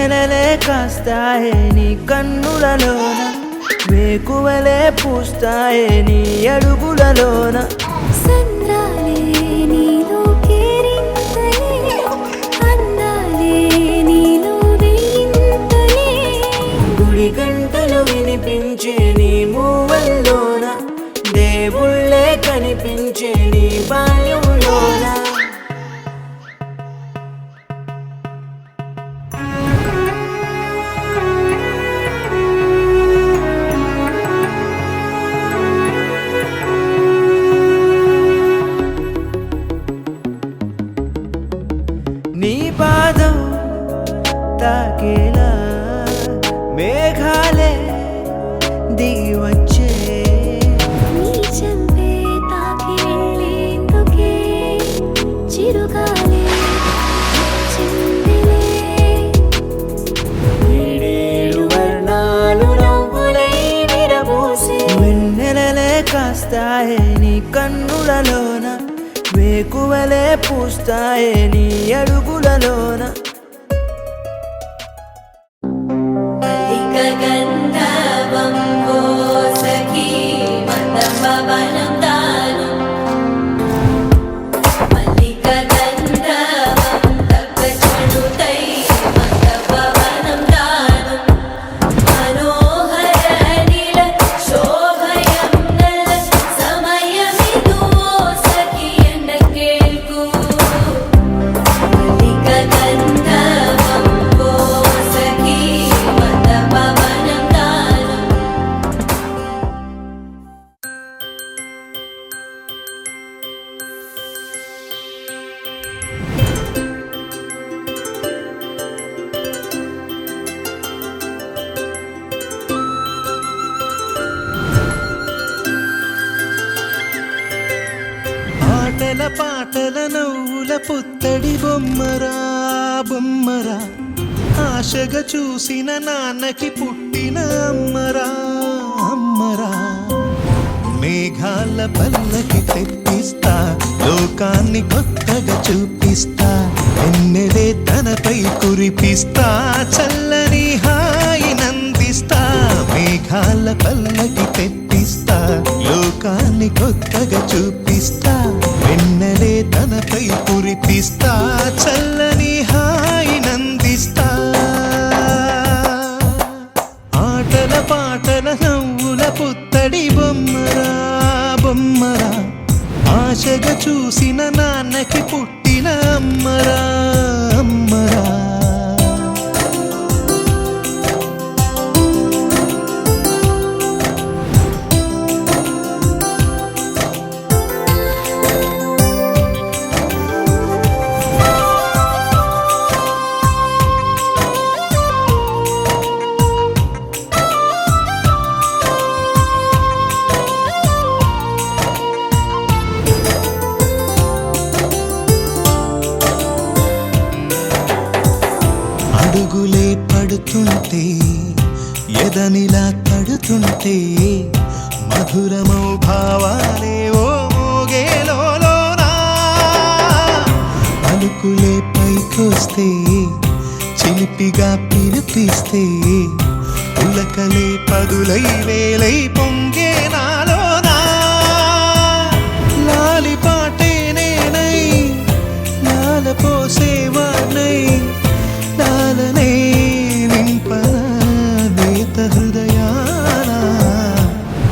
వెన్నెలలే కాస్తాయే నీ కన్నులలోన, వేకువలే పూస్తాయే నీ అడుగులలోన. సంద్రాలే నీలో కేరింతలే, అందాలే నీలో వేయింతలే. గుడి గంటలు వినిపించే నీ మూవల్లోన, దేవుళ్ళే కనిపించే నీ బాల్యంలోన. నీ పాదం తాకేలా మేఘాలే దిగి వచ్చే, నీ చెంపే తాకి వెళ్ళేందుకే చిరుగాలే చిందిలే. ఏడేడు వర్ణాలు నవ్వులై విరబూసే, వెన్నెలలే కాస్తాయే నీ కన్నులలోన, వేకువలే పూస్తాయే నీ అడుగులలోన. గంధర్వం ఓ సఖీ మదపవనం దానం, మల్లిక గంధర్వం తగ్గచుడుతై మదపవనం దానం. మనోహర నీల శోభయం నల సమయమిదు ఓ సఖీ ఎండ కేల్కు. మల్లిక గంధర్వం ఓ సఖీ మదపవనం దానం. ఆటల పాటల నవ్వుల పుత్తడి బొమ్మరా బొమ్మరా, ఆశగా చూసిన నాన్నకి పుట్టిన అమ్మరా అమ్మరా. మేఘాల పల్లకి తెప్పిస్తా, లోకాన్ని కొత్తగా చూపిస్తా, వెన్నెలే తనపై కురిపిస్తా, చల్లని హాయి నందిస్తా. మేఘాల పల్లకి తెప్పిస్తా, లోకాన్ని కొత్తగా చూపిస్తా, వెన్నెలే తనపై కురిపిస్తా, చల్లని హాయి నందిస్తా. ఆటల పాటల నవ్వుల పుత్తడి బొమ్మరా బొమ్మరా, ఆశగా చూసిన నాన్నకి పుట్టిన అమ్మరా అమ్మరా. అడుగులే పడుతుంటే ఎదనిలా తడుతుంటే, మధురమౌ భావాలే ఓ మోగేలోనా. పలుకులే పైకొస్తే చిలిపిగా పిలిపిస్తే, ఉలకలే పదులై వేలై పొంగే నాలోనా. లాలి పాటే నేనై లాల పోసేవాణ్ణై, లాలనే నింపన నేత హృదయాన.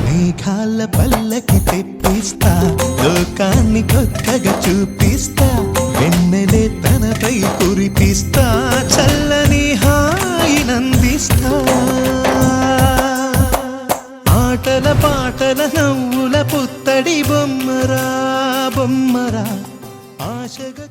మేఘాల పల్లకి తెప్పిస్తా, లోకాన్ని కొత్తగా చూపిస్తా, వెన్నెలే తనపై కురిపిస్తా, చల్లని హాయి నందిస్తా. ఆటల పాటల నవ్వుల పుత్తడి బొమ్మరా బొమ్మరా, ఆశగా